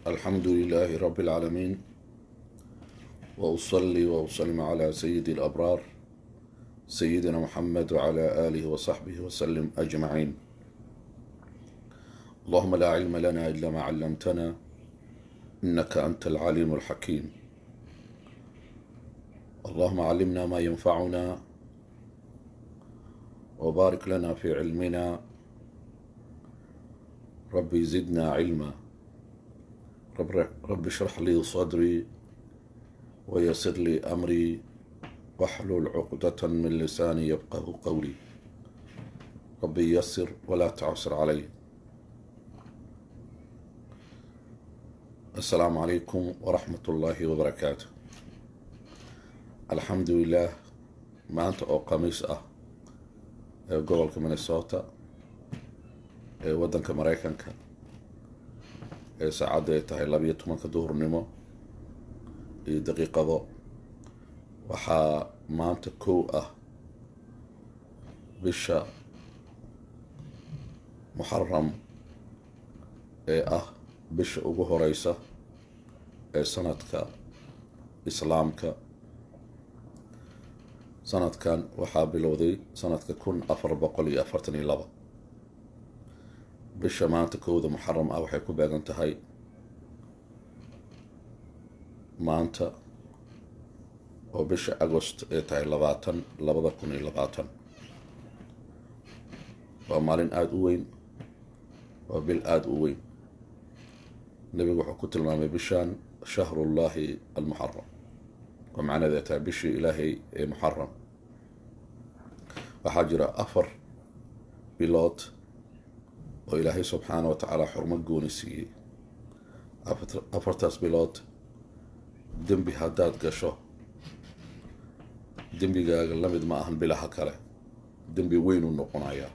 الحمد لله رب العالمين، وأصلي وأسلم على سيد الأبرار سيدنا محمد وعلى آله وصحبه وسلم أجمعين. اللهم لا علم لنا إلا ما علمتنا إنك أنت العليم الحكيم. اللهم علمنا ما ينفعنا وبارك لنا في علمنا. ربي زدنا علما. رب اشرح لي صدري ويسر لي أمري واحلل عقدة من لساني يفقه قولي. ربي يسر ولا تعسر علي. السلام عليكم ورحمة الله وبركاته. الحمد لله maanta oo khamiis ah ee gobolka Minnesota ee waddanka Mareykanka ee saacadda ay tahay 12 duhurnimo iyo daqiiqado waxaa maanta kow ah bisha Muharram ee ah bisha ugu horeysa ee sanadka islaamka. sanadkan waxaa bilowday sanadka 1442. bisha maanta kowda Muharram ah waxay ku beegan tahay maanta oo bisha Agost ee tahay 2020. waa maalin aada u weyn, waa bil aada u weyn. nebigu wuxuu ku tilmaamay bishaan shahrullahi almuxaram, oo macnaheeda tahay bishii ilaahay ee muxaram. waxaa jira 4 bilood oo ilaahay subxaana wa tacaala xurmo gooni siiyey. 4taas bilood dembi haddaad gasho dembigaaga la mid ma ahan bilaha kale, dembi weyn u noqonayaa.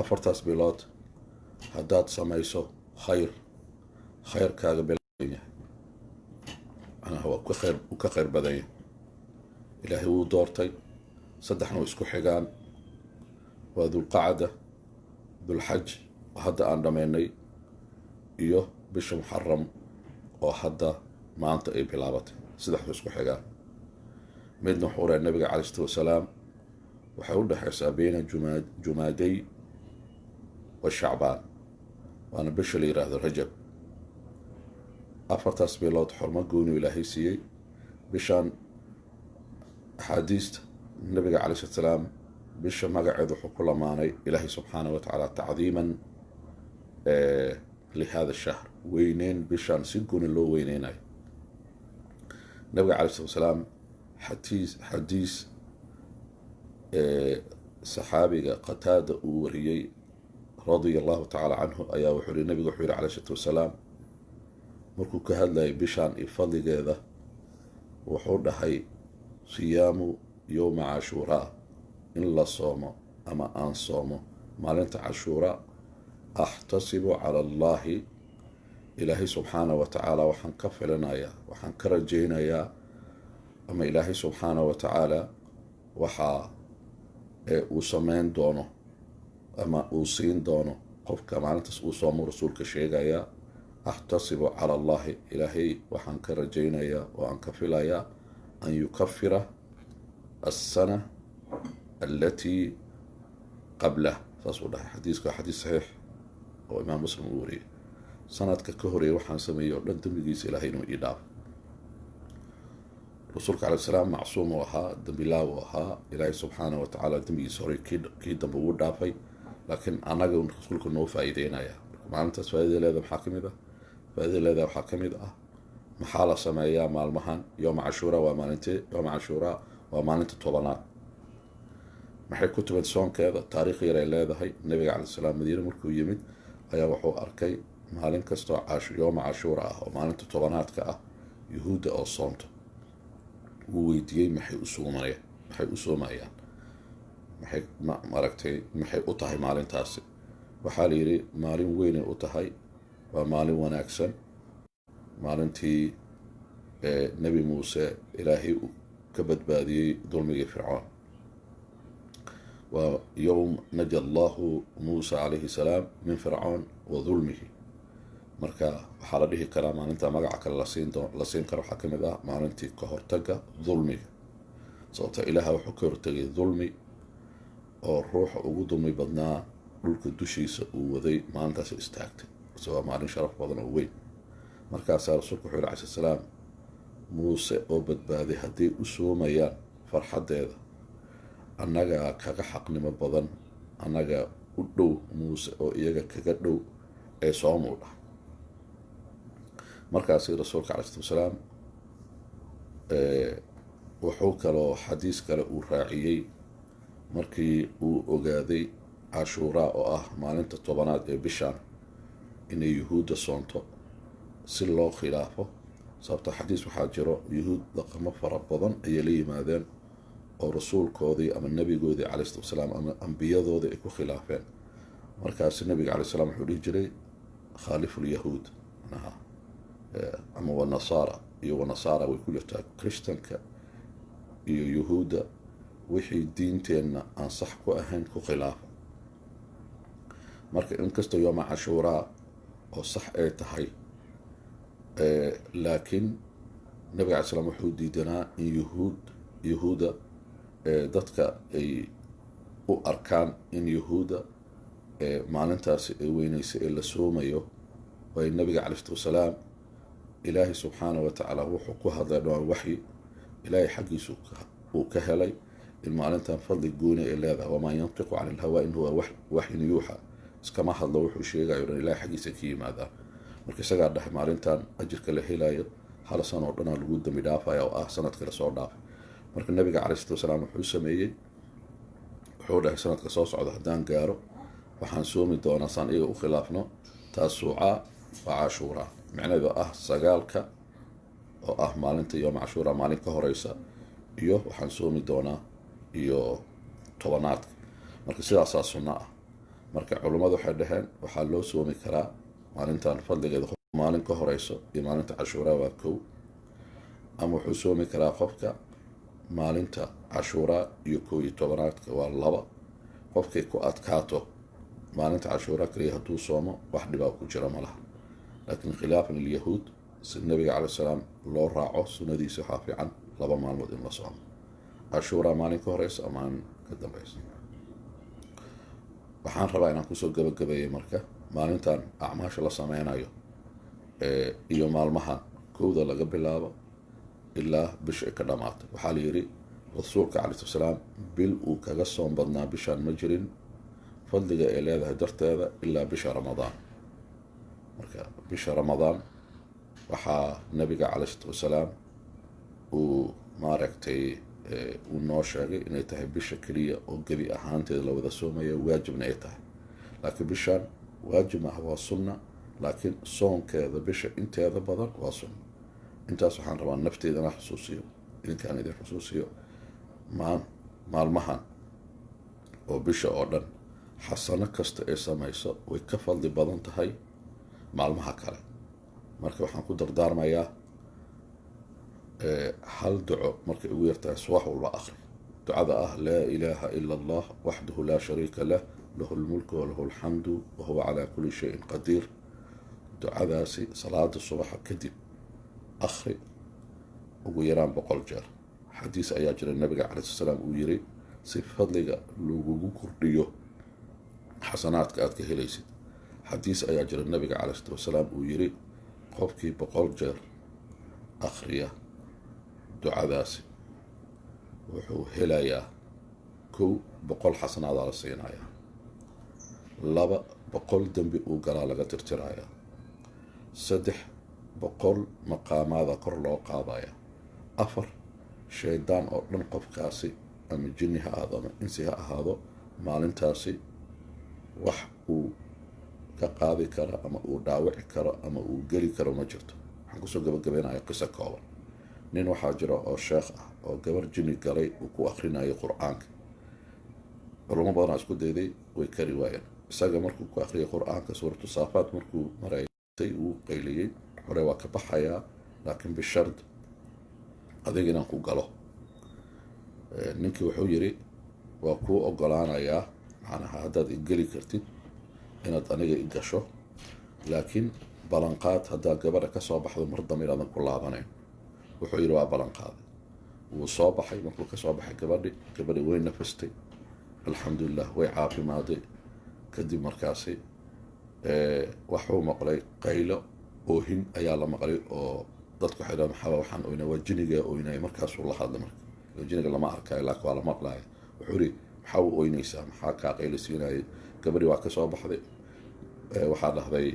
4taas bilood haddaad samayso khayrkaaga bilayan yahay, macnaha waa ka khayr badan yahay. ilaahay wuu doortay 3 oo isku xigaan, waa dulqacda, dulxaj oo hadda aan dhammaynay, iyo bisha muxaram oo hadda maanta ay bilaabatay. 3 isku xigaan. midna wuxuu dhahay nabiga calayhi salaatu wasalaam waxay u dhexaysaa bayna jumaaday wa shacbaan, waana bisha la yidhaahdo rajab. 4taas bilood xurmo gooni ilaahay siiyey. bishaan axaadiista nabiga calayhi salaatu wasalaam bisha magaceedu wuxuu ku lamaanay ilaahay subxaana wa tacaala tacdiiman lihada shahr, weyneyn bishaan si gooni loo weyneynayo. nabiga calayhi salaatu wasalaam xadiis saxaabiga qataada uu wariyey radia allahu tacaala canhu ayaa wuxuu yihi nabigu wuxuu yihi calayhi salaatu wasalaam markuu ka hadlayay bishaan iyo fadligeeda, wuxuu dhahay siyaamu yowma cashuuraa, in la soomo ama aan soomo maalinta cashuura, axtasibu cala allahi, ilaahay subxaana wa tacaala waxaan ka filinayaa, waxaan ka rajaynayaa, ama ilaahay subxaana wa tacaala waxaa uu samayn doono ama uu siin doono qofka maalintaas uu soomo. rasuulka sheegayaa axtasibu cala allahi, ilaahay waxaan ka rajaynayaa oo aan ka filayaa an yukafira السنة التي قبله. saasuu dhahay. xadiiska waa xadiis saxiix oo imaam muslim uu wariyey. sanadka ka horeeya waxaan sameeyey oo dhan dembigiisa ilaahay inuu ii dhaafo. rasuulka calayhi salaam macsuum uu ahaa, dembilaaw uu ahaa. ilaahay subxaana wa tacaala dembigiisa hore kii dambe uu dhaafay, laakiin annaga rasuulka noo faa'iideynaya. maalintaas faa'iidadeeda maxaa ka mid ah? faa'iidadeeda waxaa ka mid ah maxaa la sameeyaa maalmahan. yowma cashuura waa maalintee? yowma cashuura waa maalinta 10aad. maxay ku timid soonkeeda? taariikh yar ay leedahay. nabiga calayhi salaam madiine markuu yimid ayaa wuxuu arkay maalin kastoo yowma cashuura ah oo maalinta 10aadka ah yuhuudda oo soonto. wuu weydiiyey maxay u soomayaan, maxay u tahay maalintaasi. waxaa la yidhi maalin weynay u tahay, waa maalin wanaagsan, maalintii nebi muuse ilaahay ka badbaadiyey dulmigii fircoon. waa yowm naja allahu muusa calayhi salaam min fircoon wa dulmihi. marka waxaa la dhihi karaa maalinta magaca kale la siin karo waxaa ka mid ah maalintii ka hortaga dulmiga, sababta ilaaha wuxuu ka hortagay dulmi oo ruuxa ugu dulmi badnaa dhulka dushiisa uu waday maalintaas istaagtay. waa maalin sharaf badan oo weyn. markaasaa rasuulku wuxuu yihi calayhi salaam, muuse oo badbaaday hadday u soomayaan farxaddeeda, annagaa kaga xaqnimo badan, annagaa u dhow muuse oo iyaga kaga dhow ee soomuu dhah. markaasi rasuulka calayhi wasalaam wuxuu kaloo xadiis kale uu raaciyey markii uu ogaaday cashuuraa oo ah maalinta 10aad ee bishaan inay yuhuudda soonto si loo khilaafo, sababta xadiis waxaa jiro yuhuud dhaqamo fara badan ayay la yimaadeen oo rasuulkoodii ama nebigoodii calayhi wasalaam ama ambiyadoodii ay ku khilaafeen. markaasi nabiga calayhi salaam wuxuu dhihi jiray khaalifulyahuud ama wanasaara, iyo wanasaara way ku jirtaa, kristanka iyo yuhuudda wixii diinteenna aan sax ku ahayn ku khilaafa. marka inkastoo yooma cashuuraa oo sax ay tahay, laakiin nabiga calay slam wuxuu diidanaa in yuhuudda dadka ay u arkaan in yuhuudda maalintaasi ay weynaysa ee la soomayo. way nabiga calayhi wasalaam ilaahay subxaanahu watacaala wuxuu ku hadlay dhowaan waxyi ilaahay xaggiisu uu ka helay in maalintan fadli gooni ay leedahay. wamaa yantiqu cani ilhawaa in huwa waxyin yuuxa, iskama hadlo wuxuu sheegayo dhan ilaahay xaggiisa ka yimaadaa. marka isagaa dhahay maalintan ajirka la helayo hal sano oo dhanaa lagu dambi dhaafaya oo ah sanadka lasoo dhaafay. marka nabiga calayhi wasalaam wuxuu sameeyey, wuxuu dhahay sanadka soo socda haddaan gaaro waxaan soomi doonaa saan iyaga u khilaafno taasuucaa waa cashuuraa, micnaheedu ah 9 oo ah maalinta yooma cashuuraa maalin ka horeysa, iyo waxaan soomi doonaa iyo 10aadka. marka sidaasaa sunno ah. marka culummadu waxay dhaheen waxaa loo soomi karaa maalintan fadligeeda maalin ka horeyso iyo maalinta cashuuraa waa 1, ama wuxuu soomi karaa qofka maalinta cashuuraa iyo 11aadka waa 2. qofkay ku adkaato maalinta cashuuraa kaliya hadduu soomo wax dhibaa ku jira ma laha. laakiin khilaafan lilyahuud si nabiga calayhi salaam loo raaco sunnadiisa waxaa fiican 2 maalmood in la soomo, cashuuraa maalin ka horeysa ama maalin ka dambeysa. waxaan rabaa inaan kusoo gabagabeeyey marka maalintan acmaasha la sameynayo iyo maalmahan 1 laga bilaabo ilaa bisha ay ka dhamaato. waxaa la yidhi rasuulka calayhi wasalaam bil uu kaga soom badnaa bishaan ma jirin fadliga ay leedahay darteeda ilaa bisha ramadaan. marka bisha ramadaan waxaa nabiga calayhi wasalaam uu maaragtay uu noo sheegay inay tahay bisha keliya oo gebi ahaanteeda la wada soomaya, waajibna ay tahay. laakiin bishaan waajib ah waa sunna, laakiin soonkeeda bisha inteeda badan waa sunna. intaas waxaan rabaa nafteeda inaan xusuusiyo, idinkaan idin xusuusiyo maalmahan oo bisha oo dhan xasano kasta ay samayso way ka fadli badan tahay maalmaha kale. marka waxaan ku dardaarmayaa hal duco markay ugu yartahay subax walba akhri ducada ah laa ilaaha ila allah waxdahu laa shariika lah lahu lmulku walahu alxamdu wahuwa calaa kulli shayin qadiir. ducadaasi salaada subaxa kadib akhri ugu yaraan 100 jeer. xadiis ayaa jira nabiga calayhi salaam uu yiri si fadliga lagugu kordhiyo xasanaadka aad ka helaysid. xadiis ayaa jira nabiga calayhi wasalaam uu yiri qofkii 100 jeer akhriya ducadaasi wuxuu helayaa 100 xasanaadaa la siinayaa, 200 dembi uu galaa laga tirtirayaa, 300 maqaamaada kor loo qaadaya, 4 shaydaan oo dhan qofkaasi ama jinni ha ahaado ama insi ha ahaado maalintaasi wax uu ka qaadi karo ama uu dhaawici karo ama uu geli karo ma jirto. waxaan kusoo gabagabeynaya qiso kooban. nin waxaa jira oo sheekh ah oo gabar jinni galay uu ku akrinayay qur-aanka. culamo badanaa isku dayday way kari waayeen. isaga markuu ku akhriyay qur-aanka suuratu saafaad markuu marayay uu qayliyey hore waa ka baxayaa, laakiin bishard adiga inaan ku galo. ninkii wuxuu yidhi waa kuu ogolaanayaa macnaha haddaad igeli kartid inaad aniga i gasho, laakiin ballanqaad haddaad gabadha ka soo baxdo mar dambe inaadan ku laabanayn. wuxuu yidhi waa ballanqaaday. wuu soo baxay. markuu ka soo baxay gabadhi way nafastay, alxamdulilah way caafimaaday. kadib markaasi waxuu maqlay qaylo oohin ayaa la maqlay oo dadku waxay dhahaan maxaa waxaan oynaa, waa jiniga oynaya. markaasuu la hadlay. marka jiniga lama arkayo laakiin waa la maqlaaya. wuxuu yidhi maxaa u oynaysaa, maxaa kaa qaylisiinayay? gabadhi waa ka soo baxday. waxaa dhahday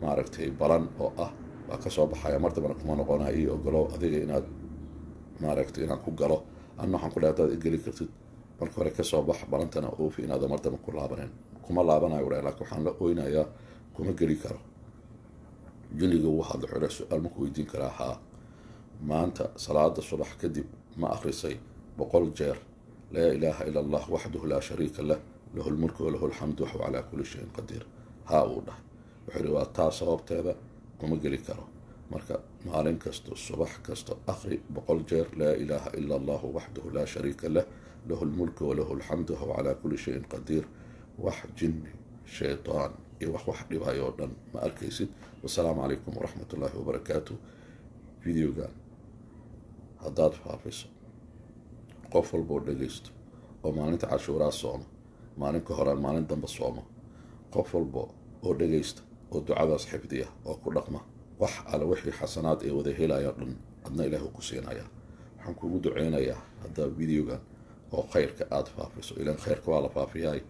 maaragtay balan oo ah waa ka soo baxaya, mar dambana kuma noqonaya, io ogolow adiga inaad maaragtay inaan ku galo. anna waxaan ku dhahay hadaad igeli kartid marka hore ka soo bax, balantana oofi inaada mar dambe ku laabanen. kuma laabanayo dhahay, laakiin waxaan la oynayaa kuma geli karo. jiniga wuu hadla xore su-aal maku weydiin karaa? haa. maanta salaada subax kadib ma akrisay 100 jeer laa ilaaha ila allah waxdahu laa shariika lah lahu lmulku walahu alxamdu wahuwa calaa kulli shayin qadiir? haa uu dhahay. wuxuu yidhi waa taa sababteeda kuma geli karo. marka maalin kasto subax kasto akri 100 jeer laa ilaaha ila allah waxdahu laa shariika lah lahu lmulku walahu alxamdu wahuwa calaa kulli shayin qadiir. wax jinni shaytaan iyo wax dhibayo oo dhan ma arkaysid. wasalaamu calaykum waraxmat ullaahi wabarakaatu. videogan haddaad faafiso qof walboo dhegaysto oo maalinta cashuuraa soomo, maalin ka hore maalin dambe soomo, qof walbo oo dhegaysta oo ducadaas xifdiya oo ku dhaqma, wax alle wixii xasanaad ee wada helaya dhan adna ilaahu ku siinayaa. waxaan kugu duceynayaa haddaa videogan oo khayrka aada faafiso. ilan khayrka waa la faafiyaay.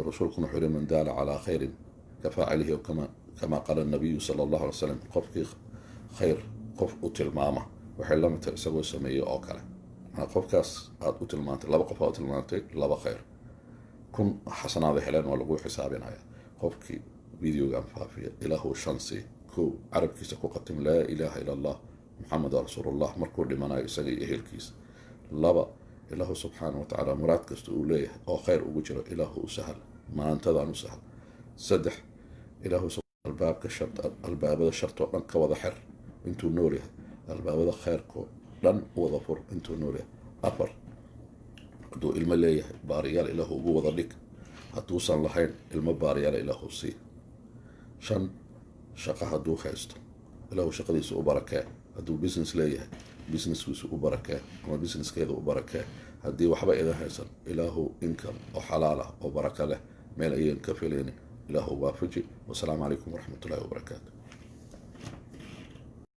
rasuulkuna wuxuu yihi man daala calaa khayrin kafaacilihi kamaa qaala nabiyu sala allahu alay slam. qofkii khayr qof u tilmaama waxay la mid tahay isagoo sameeyey oo kale. qofkaas aada u tilmaantay, laba qof aa u tilmaantay, laba khayr, 1000 xasanaada heleen waa lagu xisaabinaya. qofkii videogan faafiya ilaahu 5 kow carabkiisa ku qatim laa ilaaha ila allah muxameda rasuulullah markuu dhimanayo isaga iyo ehelkiisa. 2 ilaahu subxaana wa tacaala muraad kasta uu leeyahay oo khayr ugu jiro ilaahu u sahal, maantadan u sahal. 3 ilaahu albaabada shartoo dhan ka wada xir intuu nool yahay, albaabada khayrkoo dhan wada fur intuu nool yahay. 4 hadduu ilmo leeyahay baariyaal ilaahu ugu wada dhig, hadduusan lahayn ilmo baariyaal ilaahu sii. 5 shaqo hadduu haysto ilaahu shaqadiisa u barakee. hadduu business leeyahay businesskiisu u barakee ama businesskeeda u barakee. haddii waxba idan haysan ilaahu income oo xalaal ah oo baraka leh meel ayaan ka filaynin ilaahu waafaji. wasalaamu calaykum waraxmat ullaahi wabarakaatu.